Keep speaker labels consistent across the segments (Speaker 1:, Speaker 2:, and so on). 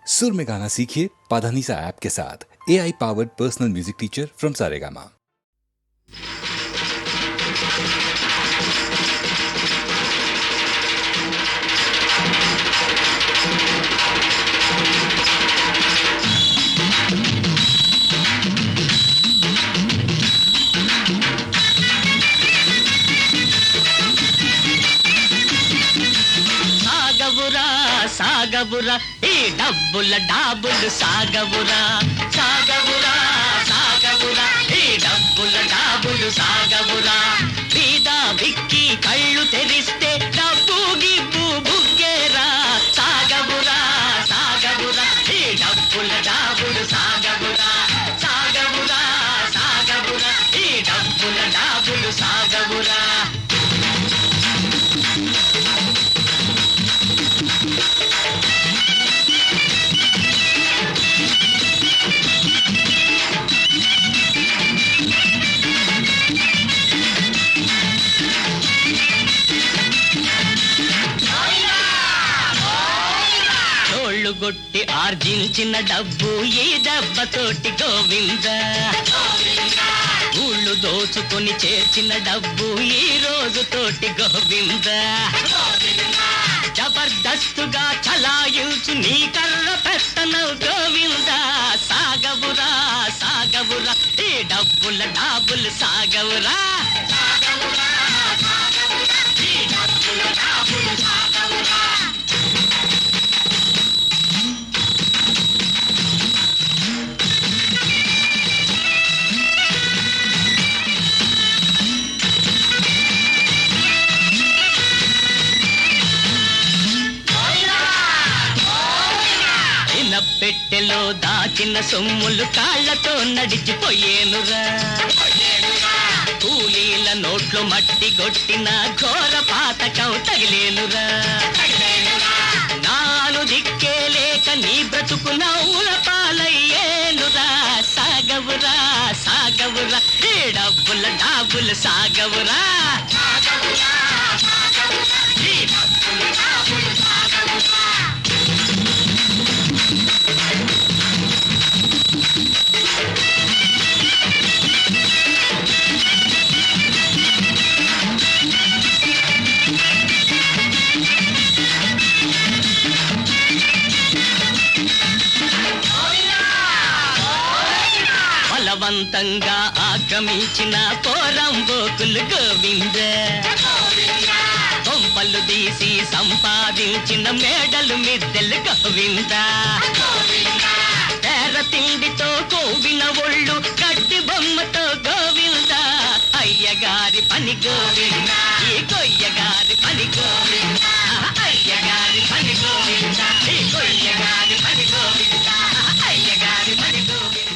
Speaker 1: सुर में गाना सीखिए पाधानीसा ऐप के साथ। AI powered personal music teacher from Saregama.
Speaker 2: సాగవురా ఈ డబ్బుల డాబులు సాగవురా సాగవురా సాగవురా ఈ డబ్బుల డాబులు సాగవురా బీద బిక్కి కళ్ళు తెరిస్తే డబ్బు గిబ్బు బుగ్గేరా సాగవురా సాగవురా ఈ డబ్బుల డాబులు సాగవురా సాగవురా సాగవురా ఈ డబ్బుల డాబులు సాగవురా. గొట్టి ఆర్జించిన డబ్బు ఈ దెబ్బతోటి గోవింద ఊళ్ళు దోచుకొని చేర్చిన డబ్బు ఈ రోజు తోటి గోవింద జబర్దస్తుగా చలాయించు నీ కర్ర పెత్తనవు గోవింద సాగవురా సాగవురా ఈ డబ్బుల డాబులు సాగవురా సాగవురా సాగవురా ఈ డబ్బుల డాబులు సాగవురా. పెట్టెలో దాచిన సొమ్ములు కాళ్లతో నడిచిపోయేనురా కూలీల నోట్లు మట్టి గొట్టిన ఘోర పాతకం తగిలేనురా నాలు దిక్కే లేక నీ బ్రతుకు నవ్వుల పాలయ్యేనురా సాగవురా సాగవురా ఈ డబ్బుల డాబులు సాగవురా ఈ డబ్బుల డాబులు సాగవురా. బలవంతంగా ఆక్రమించిన పోరంబోకులు గోవింద కొంపలు తీసి సంపాదించిన మేడలు మిద్దెలు గోవింద తెర తిండితో కోవిన ఒళ్ళు కట్టి బొమ్మతో గోవింద అయ్యగారి పని గోవింద ఈ కొయ్యగారి పని గోవింద అయ్యగారి పని గోవింద ఈ కొయ్యగారి పని గోవింద అయ్యగారి పని గోవింద.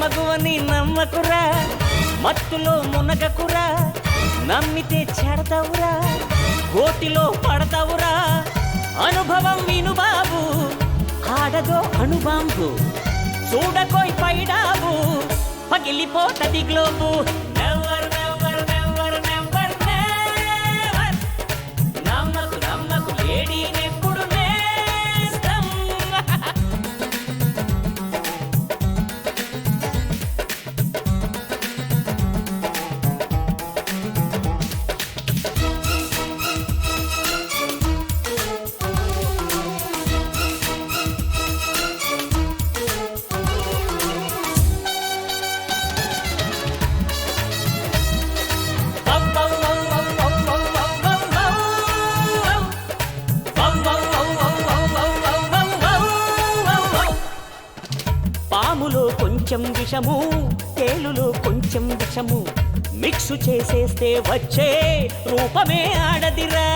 Speaker 3: మగువని నమ్మకురా మత్తులో మునగకురా నమ్మితే చెడతావురా కోటిలో పడతావురా అనుభవం విను బాబు ఆడదో అణుబాంబు చూడకోయ్ పైడాబు పగిలిపోతది globe never never never never never నమ్మకు నమ్మకు లేడీనెప్పుడు నేస్తం. పాములో కొంచెం విషము తేలులో కొంచెం విషము మిక్స్ చేసేస్తే వచ్చే రూపమే ఆడదిరా.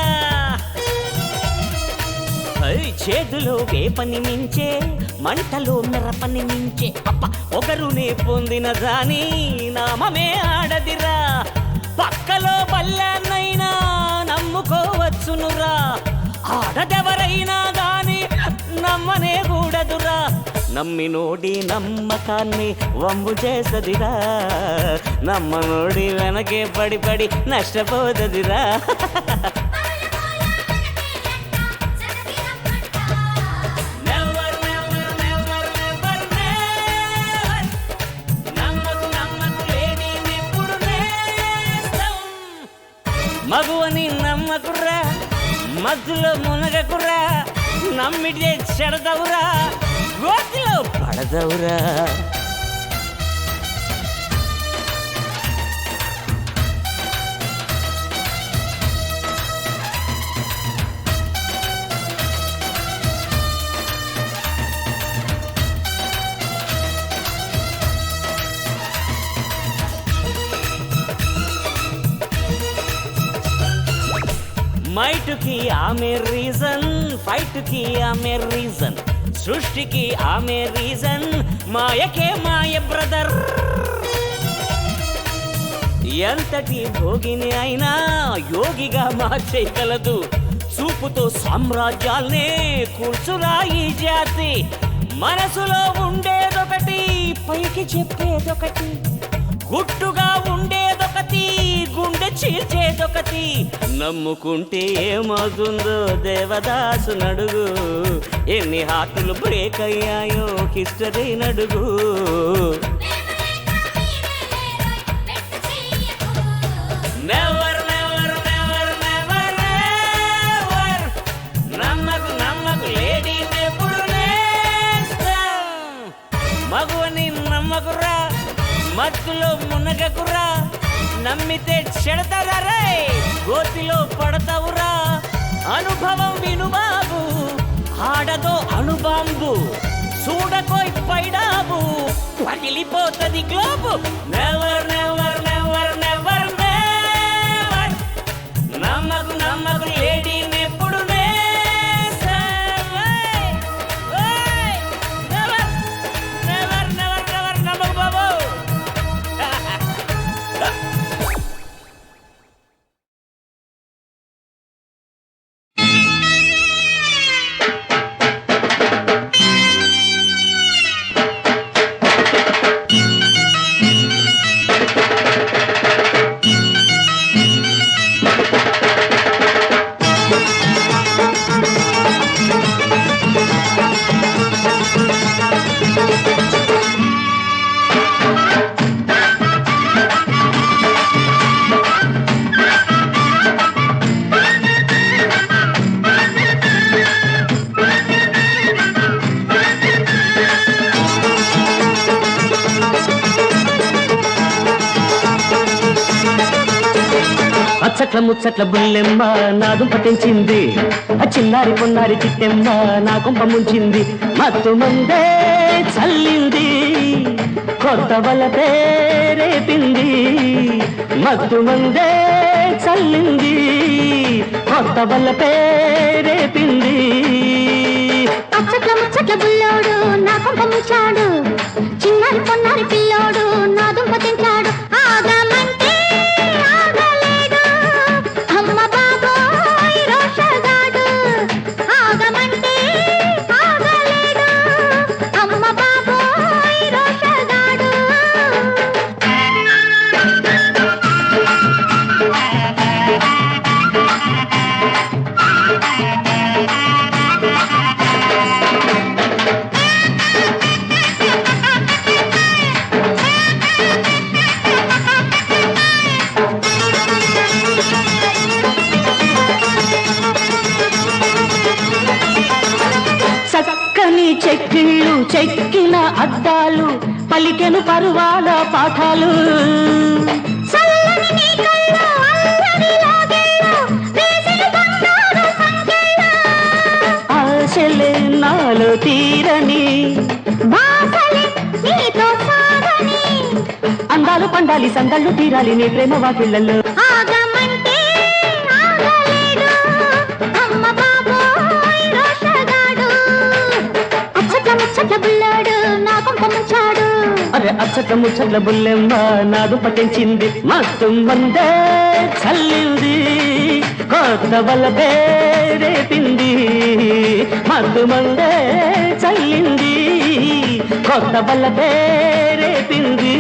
Speaker 3: చేదులో వేపని మించే మంటలో మిరపని మించే అప్ప ఒకరునే పొందిన దాని నామమే ఆడదిరా. పక్కలో బల్లాన్నైనా నమ్ముకోవచ్చునురా, ఆడదెవరైనా గాని నమ్మనే కూడదురా. నమ్మినోడి నమ్మకాన్ని వమ్ము చేసదిరా, నమ్మనోడి వెనకే పడి పడి నష్టపోదదిరా. మగువని నమ్మకురా, మధ్యలో మునగకురా, నమ్మితే చెడదవురా, గోతిలో పడదవురా. మైటుకి ఆమె రీజన్, ఫైట్కి ఆమె రీజన్, సృష్టికి ఆమె రీజన్, మాయకే మాయ బ్రదర్. ఎంతటి భోగిని అయినా యోగిగా మార్చేయగలదు, చూపుతో సామ్రాజ్యాల్నే కూర్చురా ఈ జాతి. మనసులో ఉండేదొకటి, పైకి చెప్పేదొకటి, గుట్టుగా ఉండేదొకటి, గుండె చీల్చేదొకటి. నమ్ముకుంటే ఏమవుతుందో దేవదాసు నడుగు, ఎన్ని హార్టులు బ్రేక్ అయ్యాయో హిస్టరీ నడుగు. Never never never never never నమ్మకు నమ్మకు లేడీని ఎప్పుడు మగువని నమ్మకురా, మత్తులో మునగకురా, నమ్మితే చెడతారా, గోతిలో పడతావురా. అనుభవం వినుబాబు, ఆడదో అణుబాంబు, చూడకోయ్ పైడాబు, పగిలిపోతది globe. Never never never never never నమ్మకు నమ్మకు లేడీని ఎప్పుడు
Speaker 4: అచ్చట్ల ముచ్చట్ల బుల్లెమ్మ నా దుంప తెంచింది, చిన్నారి పొన్నారి చిట్టెమ్మ నా కుంప ముంచింది. మత్తు మందే చల్లింది, కొత్త వల పేరేపింది. మత్తు మందే చల్లింది, కొత్త వల పేరేపింది.
Speaker 5: అచ్చట్ల ముచ్చట్ల బుల్లోడు నా కుంప ముంచాడు, చిన్నారి పొన్నారి పిల్లోడు నా దుంప తెంచాడు. ఆగమంటే ఆగలేడు, అమ్మ బాబోయ్ రోషగాడు. ఆగమంటే ఆగలేడు, అమ్మ బాబోయ్ రోషగాడు.
Speaker 4: చక్కని చెక్కిళ్ళు చెక్కిన అద్దాలు పలికెను పరువాల పాఠాలు.
Speaker 5: చల్లని నీ కళ్ళు అల్లరి లాగేళ్ళు, వేసెను బంగారు సంకెళ్ళు.
Speaker 4: ఆశలే నాలో తీరని,
Speaker 5: భాషలే నీతో సాగని,
Speaker 4: అందాలు పండాలి సందళ్ళు తీరాలి నీ ప్రేమ వాకిళ్ళల్లో
Speaker 5: ఆగమంటే ఆగలేడు అమ్మ బాబోయ్ రోషగాడు అచ్చట్ల ముచ్చట్ల బుల్లాడు నా కొంప ముంచాడు
Speaker 4: అరే అచ్చట ముచ్చట్ల బుల్లెమ్మ నాదు పట్టించింది మత్తు మందే చల్లింది కొత్త వల్ల రేపింది మత్తు మందే చల్లింది కొత్త వల్ల రేపింది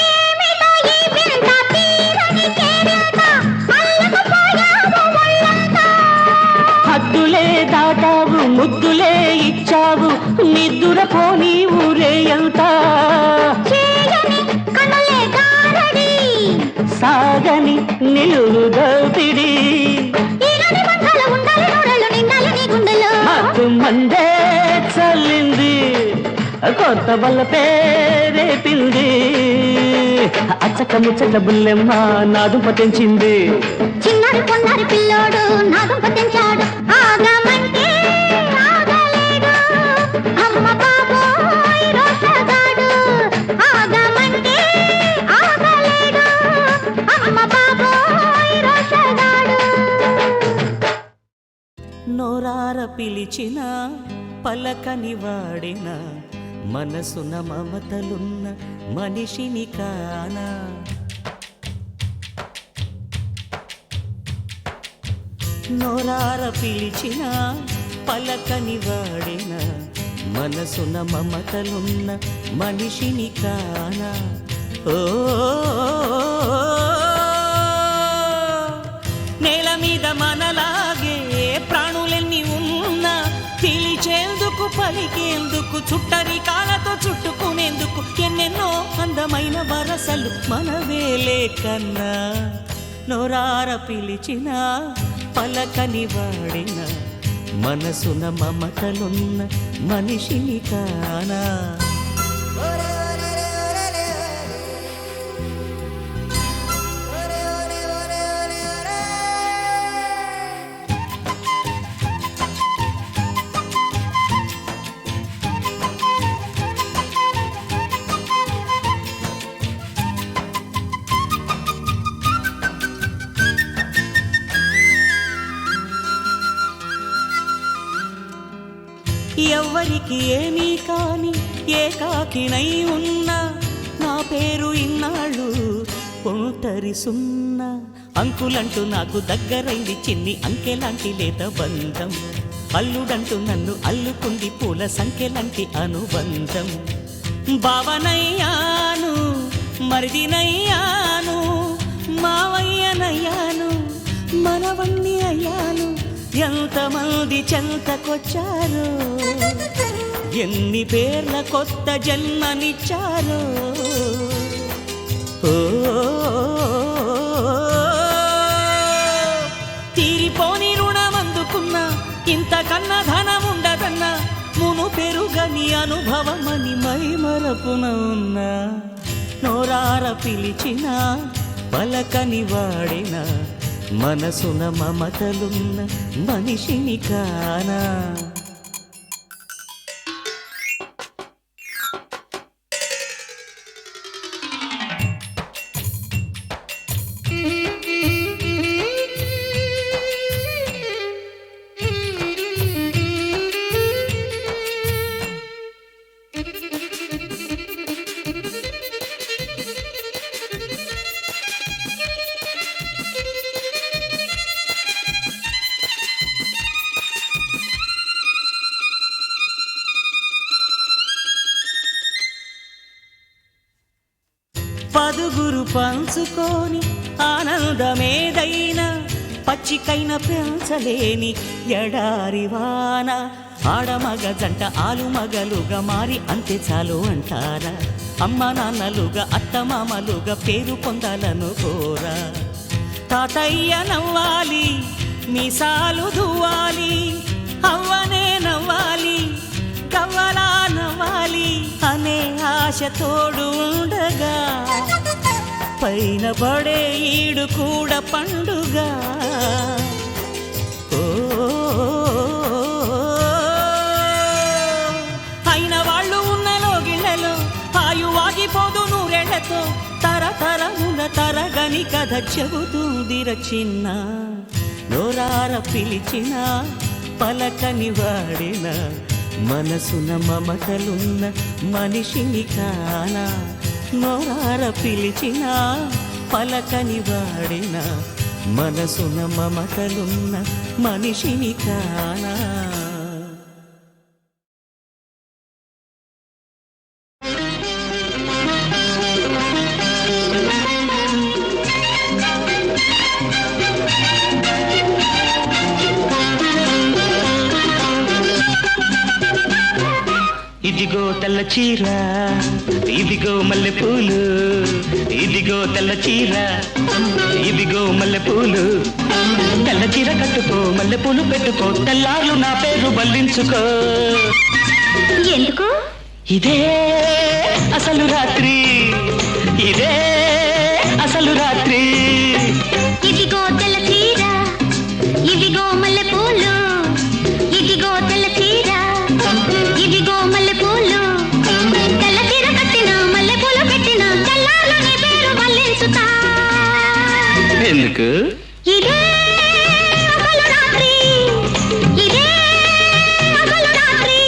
Speaker 5: ఏమిటో ఈ వింత తీరని కేరింత అల్లకపోయావు ఒళ్ళంతా
Speaker 4: హద్దులే దాటావు ముద్దులే ఇచ్చావు నిద్దుర పోనీ ఊరే ఎంత
Speaker 5: చేయని కనులే గారడి
Speaker 4: సాగని నిలువు దోపిడి
Speaker 5: ఈగని బంధాలు ఉండాలి నూరెళ్ళు నిండాలి నీ గుండెలో
Speaker 4: మత్తు మందే చల్లింది కొత్త వల్ల రేపింది అచ్చక ముచ్చట బుల్లెమ్మ నాదు పట్టించింది
Speaker 5: చిన్నారి పొన్నారి పిల్లోడు నా దుంప తెంచాడు ఆగమంటే ఆగలేడు అమ్మ బాబోయ్ రోషగాడు ఆగమంటే ఆగలేడు అమ్మ బాబోయ్ రోషగాడు
Speaker 3: నోరార పిలిచిన పలకని వాడిన మనసున మమతలున్న మనిషిని కానా నోరార పిలిచిన పలకని వాడిన మనసున మమతలున్న మనిషిని కానా ఓ నేల మీద మనలాగే ప్రాణులెన్ని ఉన్నా పిలిచేందుకు పలికేందుకు చుట్టరికాలతో చుట్టుకునేందుకు ఎన్నెన్నో అందమైన వరసలు మనవేలే కన్నా నోరార పిలిచిన పలకని వాడిన మనసున మమతలున్న మనిషిని కానా ఎవ్వరికి ఏమీ కాని ఏకాకినై ఉన్నా నా పేరు ఇన్నాళ్ళు ఒంటరి సున్నా అంకులంటూ నాకు దగ్గరైంది చిన్ని అంకెలాంటి లేత బంధం అల్లుడంటూ నన్ను అల్లుకుంది పూల సంఖ్యలాంటి అనుబంధం భావనయ్యాను మరిదినయ్యాను మావయ్యనయ్యాను మనవణ్ణి అయ్యాను ఎంతమంది చెంతకొచ్చారో ఎన్ని పేర్ల కొత్త జన్మనిచ్చారో ఓ తీరిపోని రుణమందుకున్నా ఇంతకన్నా ధనముండదన్నా మును పెరుగని అనుభవమని మై మరపున ఉన్నా నోరార పిలిచిన పలకని వాడిన మనసున మమతలున్న మనిషిని కానా పదుగురు పంచుకొని ఆనందమేదైనా పచ్చికైన పెంచలేని ఎడారివాన ఆడమగ జంట ఆలుమగలుగా మారి అంతే చాలు అంటారా అమ్మ నాన్నలుగా అత్తమామలుగా పేరు పొందాలను కోరా తాతయ్య నవ్వాలి మీసాలు దువ్వాలి అవ్వనే నవ్వాలి కవ్వలా నవ్వాలి అనే ఆశ తోడు ఉండగా పైన పడే ఈడు కూడా పండుగ ఓ అయిన వాళ్ళు ఉన్న లోగిళ్ళలో ఆయువాగిపోదు నూరెళ్లతో తరతరముల తరగని కథ చెబుతుందిర చిన్న నోరార పిలిచిన పలకని వాడిన మనసున మమతలున్న మనిషిని కానా నోరార పిలిచిన పలకని వాడిన మనసున మమతలున్న మనిషిని కానా
Speaker 2: ఇదిగో తెల్ల చీర ఇదిగో మల్లెపూలు ఇదిగో తెల్ల చీర ఇదిగో మల్లెపూలు తెల్ల చీర కట్టుకో మల్లెపూలు పెట్టుకో తెల్లార్లు నా పేరు బల్లించుకో
Speaker 5: ఎందుకు
Speaker 2: ఇదే అసలు రాత్రి ఇదే అసలు రాత్రి
Speaker 5: ఇదిగో తెల్ల చీర ఇదిగో మల్లెపూలు ఇదిగో తెల్ల చీర ఇదిగో మల్లెపూలు తెల్ల చీర కట్టిన మల్లెపూలు పెట్టిన తెల్లార్లు నీ పేరు మళ్ళించుతా
Speaker 2: ఎందుకు
Speaker 5: ఇదే అసలు రాత్రి ఇదే అసలు రాత్రి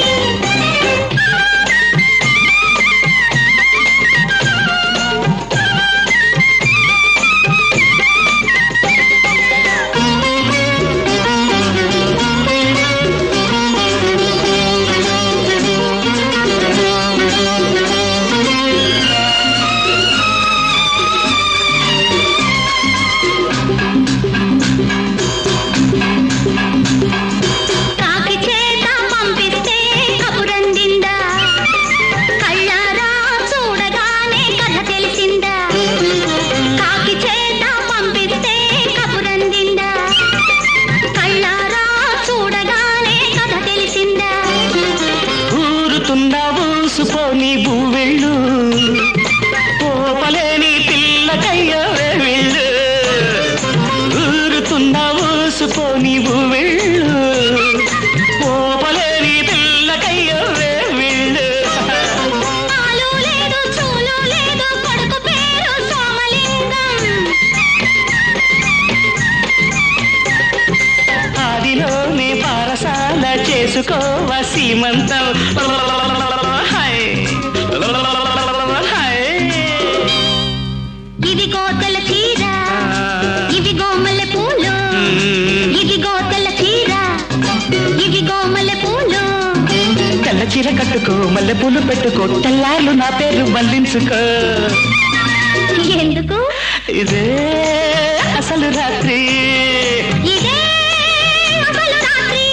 Speaker 5: కాకి చేత పంపిస్తే కబురందిందా కళ్ళారా చూడగానే కథ తెలిసిందా కాకి చేత పంపిస్తే కబురందిందా కళ్ళారా చూడగానే కథ తెలిసిందా
Speaker 2: ఊరుతున్నా ఊసుపోని భూవెళ్ళు పోపలేని పిల్లకయ్యవే వెళ్ళు ఊరుతున్నా ఊసుపోని భూవెళ్ళు పోపలేని పిల్లకయ్యవే వెళ్ళు
Speaker 5: ఆలు లేదు చూలు లేదు కొడుకు పేరు సోమలింగం
Speaker 2: ఆదిలోనే పారసాల చేసుకోవా సీమంతం హై హై
Speaker 5: ఇదిగో తెల్ల చీర ఇదిగో మల్లెపూలు ఇదిగో తెల్ల చీర ఇదిగో మల్లెపూలు
Speaker 2: తెల్ల చీర కట్టుకో మల్లెపూలు పెట్టుకో తెల్లార్లు నా పేరు మళ్ళించుకో
Speaker 5: ఎందుకు
Speaker 2: ఇదే అసలు రాత్రి
Speaker 5: ఇదే అసలు రాత్రి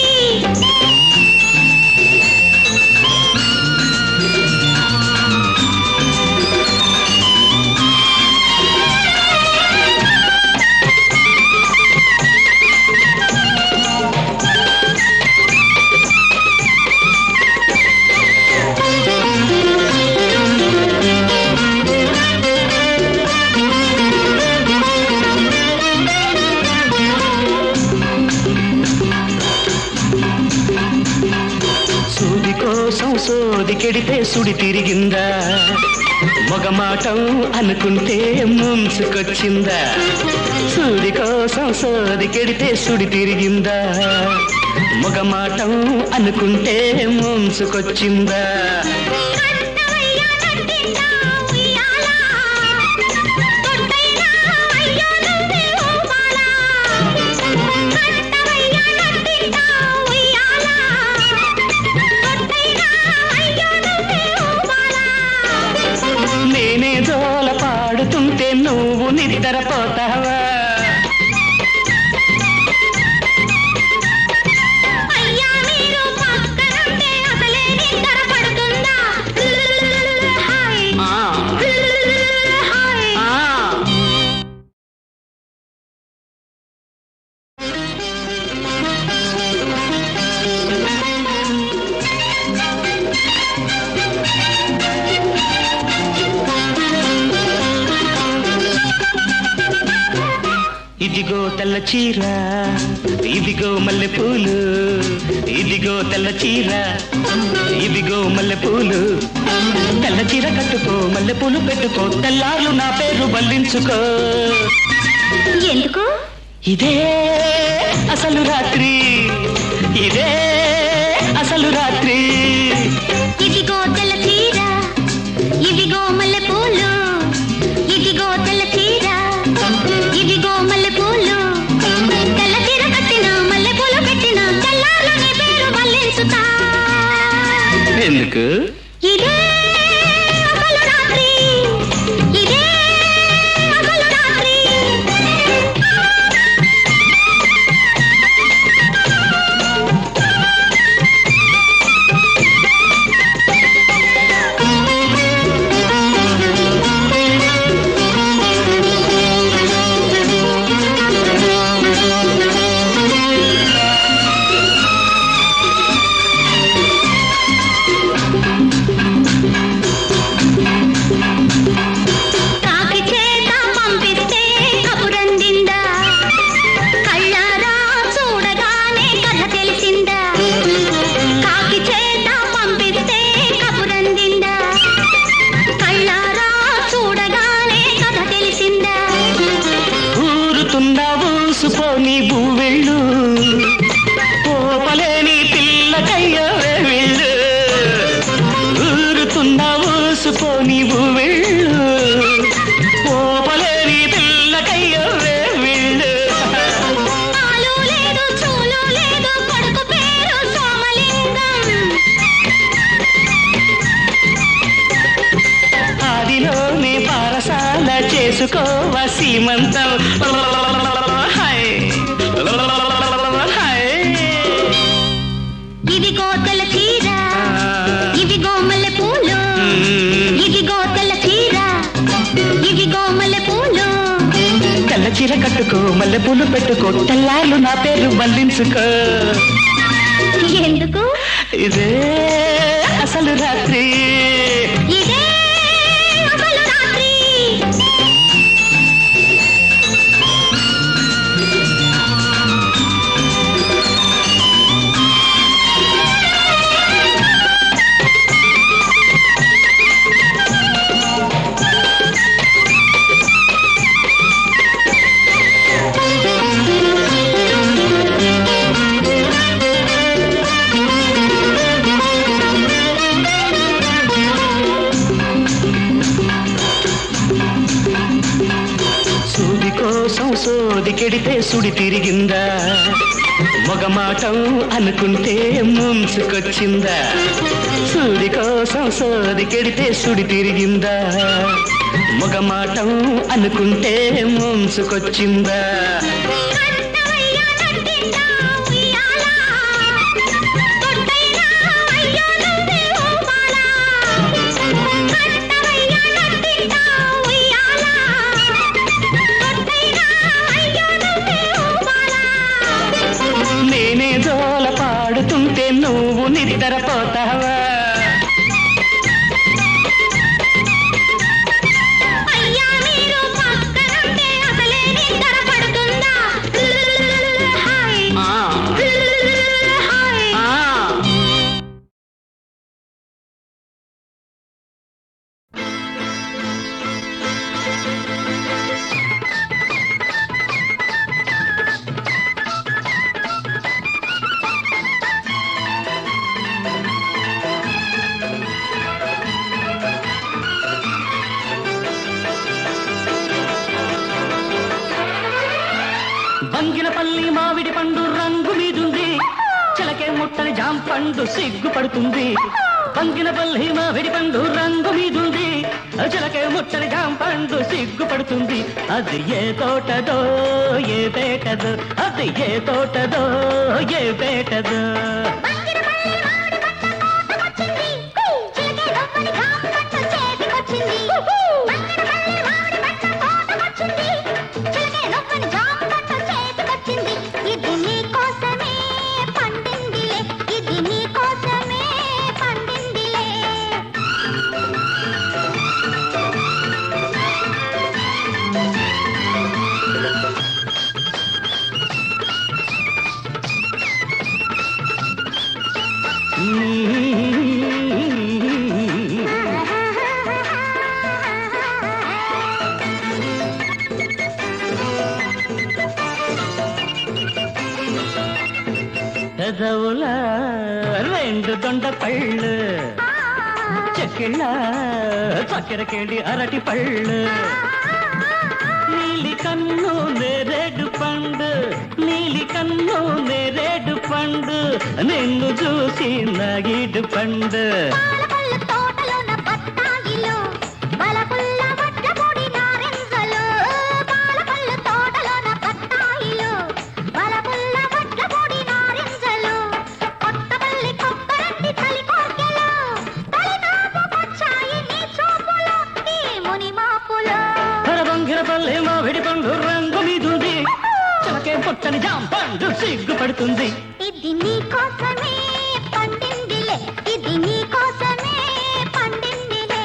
Speaker 2: సూది కోసం సోది కెడితే సుడి తిరిగిందా మగమాటం అనుకుంటే ముంచుకొచ్చిందా సూది కోసం సోది కెడితే సుడి తిరిగిందా మగమాటం అనుకుంటే ముంచుకొచ్చిందా
Speaker 5: కన్నవయ్య నట్టిందా ఉయ్యాల తొట్టైనా అయ్యో నువ్వే ఊపాల కన్నవయ్య నట్టిందా ఉయ్యాల తొట్టైనా అయ్యో నువ్వే ఊపాల
Speaker 2: నేనే జోల పాడుతుంటే నువ్వు నిద్రపోతావా
Speaker 5: అయ్యా మీరు పక్కనుంటే అసలే నిద్ర పడుతుందా
Speaker 2: ఇదిగో తెల్ల చీర ఇదిగో మల్లె పూలు ఇదిగో తెల్ల చీర ఇదిగో మల్లె పూలు తెల్ల చీర కట్టుకో మల్లె పూలు పెట్టుకో తెల్లార్లు నా పేరు బల్లించుకో
Speaker 5: ఎందుకు?
Speaker 2: ఇదే అసలు రాత్రి ఇదే అసలు రాత్రి
Speaker 5: ఇదిగో తెల్ల చీర ఇదిగో మల్లె పూలు ఇదిగో తెల్ల చీర ఇదిగో మల్లె పూలు తెల్ల చీర కట్టిన మల్లె పూలు పెట్టిన తెల్లార్లు నీ పేరు బల్లించుతా
Speaker 2: ఎందుకు
Speaker 5: ఇదే అసలు రాత్రి ఇదే అసలు రాత్రి కాకి చేత పంపిస్తే కబురందిందా కళ్ళారా చూడగానే కథ తెలిసిందా కాకి చేత పంపిస్తే కబురందిందా కళ్ళారా చూడగానే కథ తెలిసిందా
Speaker 2: ఊరుతున్నా ఊసుపోని భూవెళ్ళు పోపలేని పిల్లకయ్యో వెళ్ళు ఊరుతున్నా ఊసుపోని భూవెళ్ళు పోపలేని పిల్లకయ్యో వెళ్ళు
Speaker 5: ఆలు లేదు చూలు లేదు కొడుకు పేరు సోమలింగం
Speaker 2: ఆదిలోనే పారసాల చేసుకోవా సీమంతం హాయ్ హాయ్
Speaker 5: ఇదిగో తెల్ల చీర ఇదిగో మల్లె పూలు ఇదిగో తెల్ల చీర ఇదిగో మల్లె పూలు
Speaker 2: తెల్ల చీర కట్టుకో మల్లె పూలు పెట్టుకో తెల్లార్లు నా పేరు బల్లించుకో
Speaker 5: ఎందుకు?
Speaker 2: ఇదే అసలు రాత్రి
Speaker 5: ఇదే అసలు రాత్రి
Speaker 2: సూది కోసం సోది కెడితే సుడి తిరిగిందా మొగమాటం అనుకుంటే ముంచుకొచ్చిందా సూది కోసం సోది కెడితే సుడి తిరిగిందా మొగమాటం అనుకుంటే ముంచుకొచ్చిందా
Speaker 5: కట్టవయ్య కట్టిందా ఉయ్యాల తొట్టైనా అయ్యో నువ్వే ఊపాల కట్టవయ్య కట్టిందా ఉయ్యాల తొట్టైనా అయ్యో నువ్వే ఊపాల
Speaker 2: నేనే జోల పాడుతుంటే నువ్వు నిద్రపోతావా
Speaker 5: అయ్యా మీరు పక్కనుంటే అసలే నిద్ర పడుతుందా హాయ్ హాయ్
Speaker 4: బంగినపల్లి మామిడి పండు రంగు మీదుంది చిలకే ముట్టని జాంపండు సిగ్గుపడుతుంది బంగినపల్లి మామిడి పండు రంగు మీదుంది చిలకే ముట్టని జాంపండు సిగ్గుపడుతుంది అది ఏ తోటదో ఏ పేటదో అది ఏ తోటదో ఏ పేటదో
Speaker 5: ఇది నీ కోసమే పండిందిలే ఇది నీ కోసమే పండిందిలే
Speaker 4: దొండ పళ్ళు చెక్కిళ్ళ చక్కెర కేళి అరటి పళ్ళు నీలి కన్ను నేరేడు పండు నీలి కన్ను నేరేడు పండు నిన్ను చూసి నగిడు పండు పల్లె మామిడి పండు రంగు మీదుంది చలకే పొట్టని జాంపండు సిగ్గుపడుతుంది
Speaker 5: ఇది నీ కోసమే పండిందిలే ఇది నీ కోసమే పండిందిలే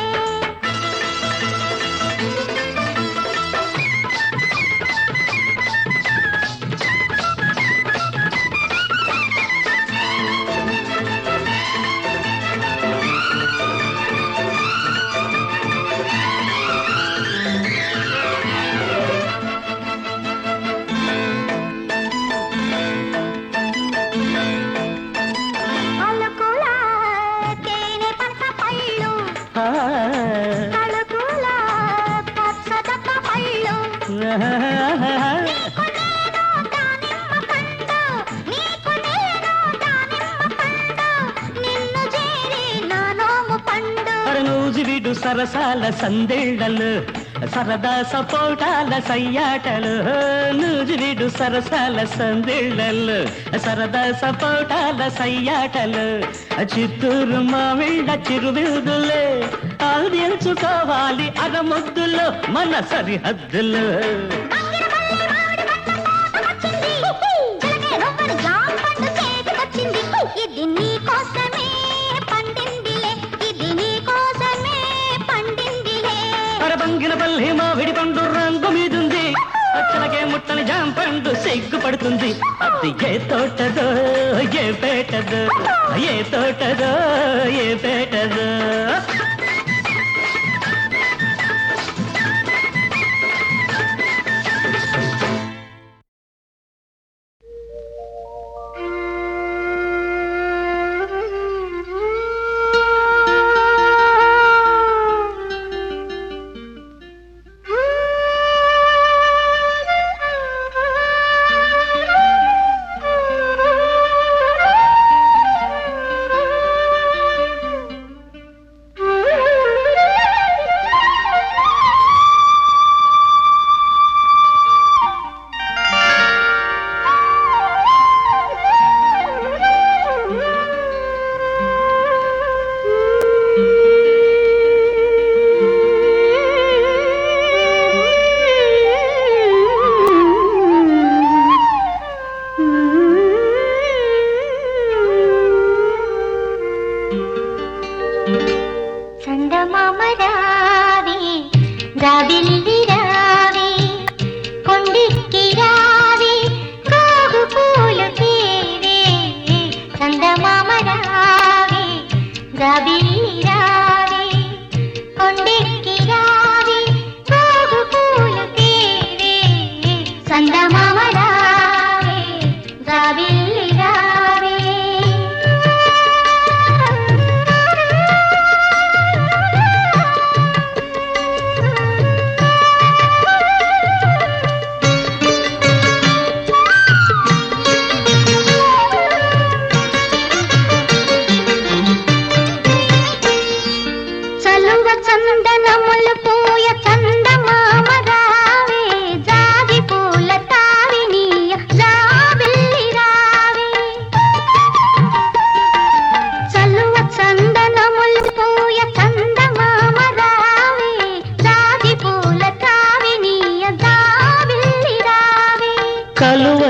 Speaker 4: నూజివిడు సరసాల సందేళ్లలు సరదా సపోటాల సయ్యాటలు నూజివిడు సరసాల సందేళ్లలు సరదా సపోటాల సయ్యాటలు చిత్తూరు మామిళ్ళ చిరువిడులే అందించుకోవాలి అరముద్దులు మన సరిహద్దులు
Speaker 5: ఇది నీ కోసమే పండిందిలే ఇది నీ కోసమే పండిందిలే
Speaker 4: అరబంగిన పల్లి మామిడి పండు రంగు మీదుంది అచ్చలకే ముట్టని జాంపండు సిగ్గుపడుతుంది అది ఏ తోటదో ఏ పేటదో ఏ తోటదో ఏ పేటదో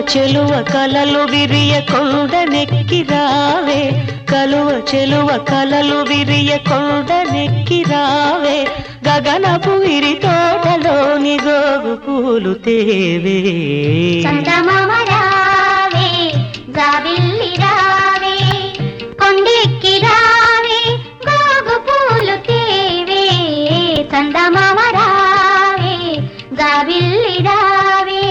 Speaker 4: చెలువ కలలు విరియ కొండనెక్కి రావే కలువ చెలువ కలలు విరియ కొండనెక్కి రావే గగనపు విరి తోటలోని గోగు పూలు తేవే
Speaker 5: చందమామ రావే జాబిల్లి రావే కొండెక్కి రావే గోగు పూలు తేవే చందమామ రావే జాబిల్లి రావే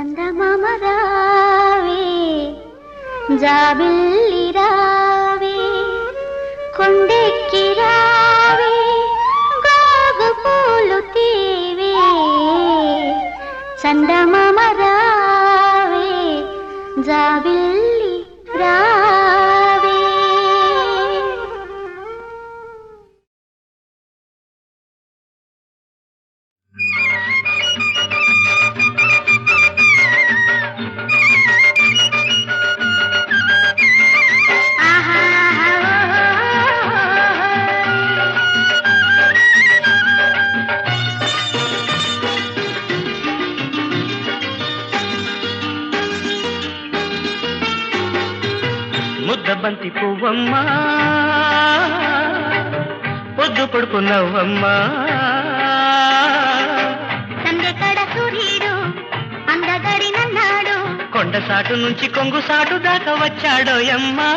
Speaker 5: చందమామ రావే జాబిల్లి రావే కొండెక్కి రావే గోగు పూలు తీవే చందమామ రావే జాబిల్లి రావే.
Speaker 2: ముద్దబంతి పువ్వమ్మా పొద్దు పడుకున్నావమ్మా
Speaker 5: సందెకడ సూర్యుడు అందగడి నన్నాడు
Speaker 2: కొండ సాటు నుంచి కొంగు సాటు దాకా వచ్చాడోయమ్మా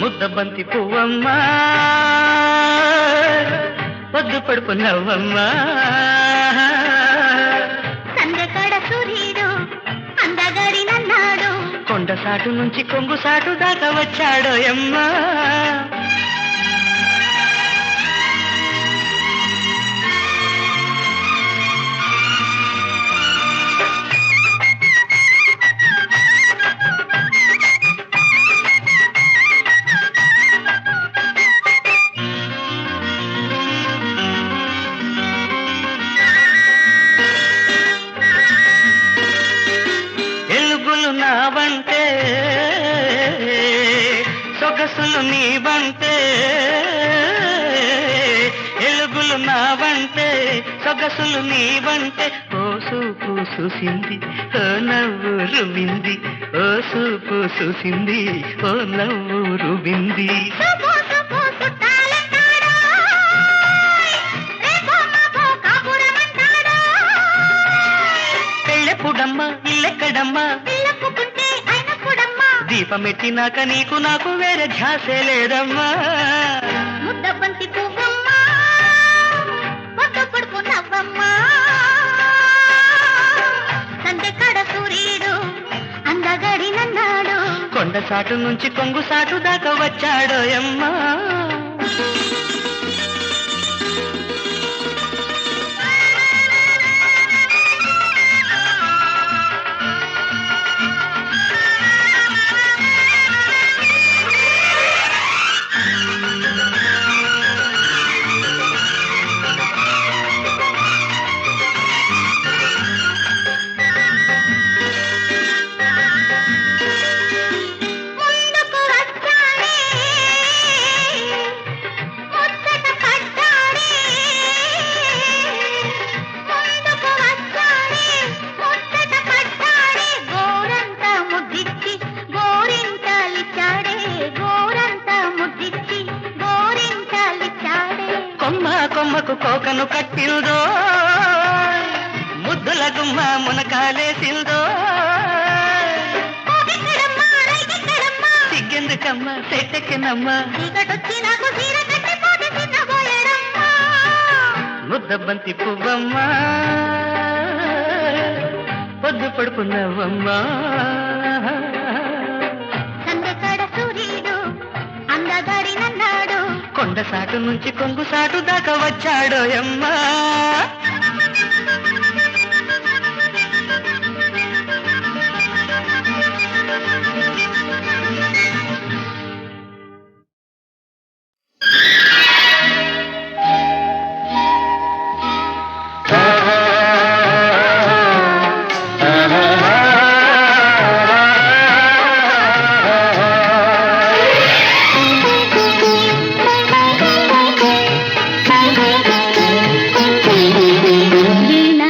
Speaker 2: ముద్దబంతి పువ్వమ్మా పొద్దు పడుకున్నావమ్మా
Speaker 5: సందెకడ సూర్యుడు అందగడి నన్నాడు
Speaker 2: కొండ సాటు నుంచి కొంగు సాటు దాకా వచ్చాడోయమ్మా ఎలుగులు నావంటే సొగసులు నీవంటే ఎలుగులు నావంటే సొగసులు నీవంటే ఓ సూపు చూసింది ఓ నవ్వు రువింది ఓ సూపు చూసింది ఓ నవ్వు రువింది పెళ్ళెప్పుడమ్మా ఇల్లెక్కడమ్మా దీపమెట్టినాక నీకు నాకు వేరే ధ్యాసే లేదమ్మా
Speaker 5: ముద్దబంతి పువ్వమ్మా పొద్దు పడుకున్నవ్వమ్మా సందెకడ సూర్యుడు అందగడి నన్నాడు
Speaker 2: కొండ సాటు నుంచి కొంగు సాటు దాకా వచ్చాడోయమ్మా
Speaker 5: ముందుకు వచ్చాడే ముచ్చట పడ్డాడే ముందుకు వచ్చాడే ముచ్చట పడ్డాడే గోరంత ముద్దిచ్చి గోరింటలిచ్చాడే గోరంత ముద్దిచ్చి గోరింటలిచ్చాడే
Speaker 2: కొమ్మ కొమ్మకు కోకను కట్టిందో ముద్దుల గుమ్మ మునకాలేసిందో
Speaker 5: పోగెక్కడమ్మా రైగెక్కడమ్మా
Speaker 2: సిగ్గెందుకమ్మా సెట్టెక్కినమ్మా
Speaker 5: చీకటొచ్చి నాకు చీర కట్టిపోతే చిన్నబోయాడమ్మా
Speaker 2: ముద్దబంతి పువ్వమ్మా పొద్దు పడుకున్నావమ్మా
Speaker 5: సందెకడ సూర్యుడు అందగడి నన్నాడు
Speaker 2: కొండ సాటు నుంచి కొంగు సాటు దాకా వచ్చాడోయమ్మా
Speaker 5: వీణా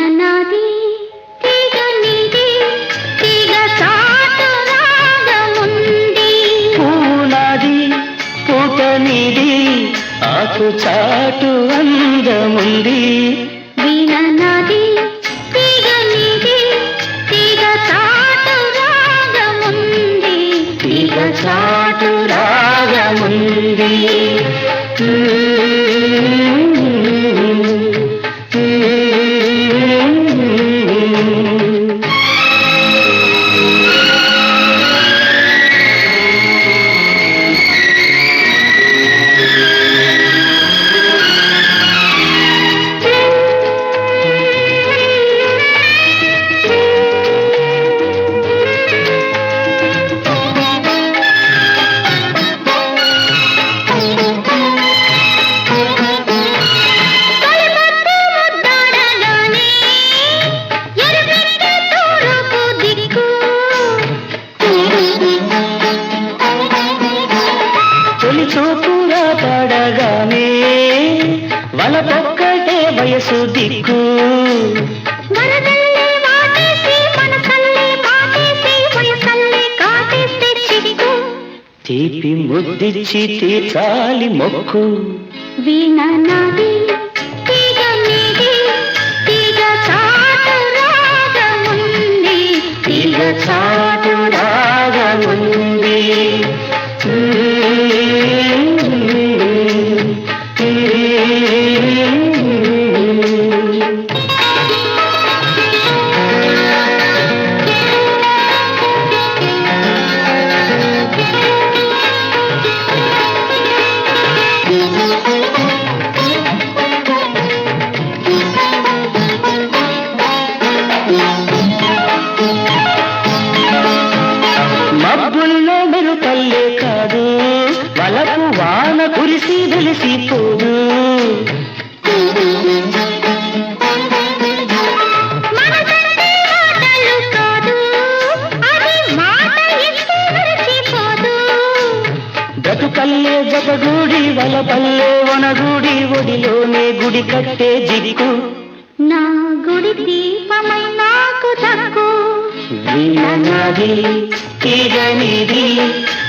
Speaker 2: తీపి ముద్దిచ్చి తీర్చాలి మొక్కు.
Speaker 5: వీణ నాది తీగ నీది తీగ చాటు రాగముంది
Speaker 2: తీగ చాటు రాగముంది. మబ్బుల్లో మెరుపల్లే కాదు, వలపు వాన కురిసి వెలిసిపోదు.
Speaker 5: మనసంటే మాటలు కాదు అది మాట ఇస్తే మరచిపోదు
Speaker 2: బ్రతుకల్లే జతగూడి వలపల్లే వనగూడి ఒడిలోనే గుడి కట్టే జిడికు.
Speaker 5: నా గుడి దీపమై నాకు దక్కు
Speaker 2: వీణ నాది తీగ నీది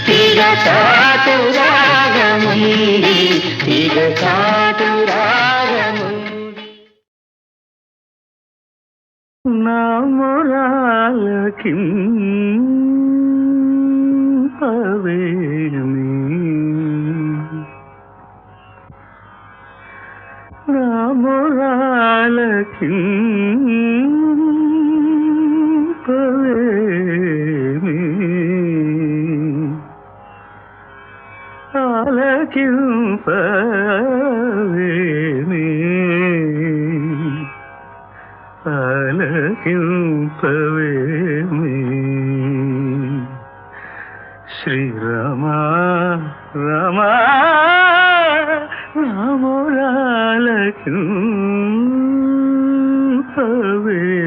Speaker 2: తీగ చాటు రాగముంది తీగ చాటు రాగముంది. నా మొరాలకి పవేమి నా మొరాలకి పవేమి ఆలకింపవేమి ఆలకింపవేమి శ్రీరామా రామా రామురాలకింపవేమి.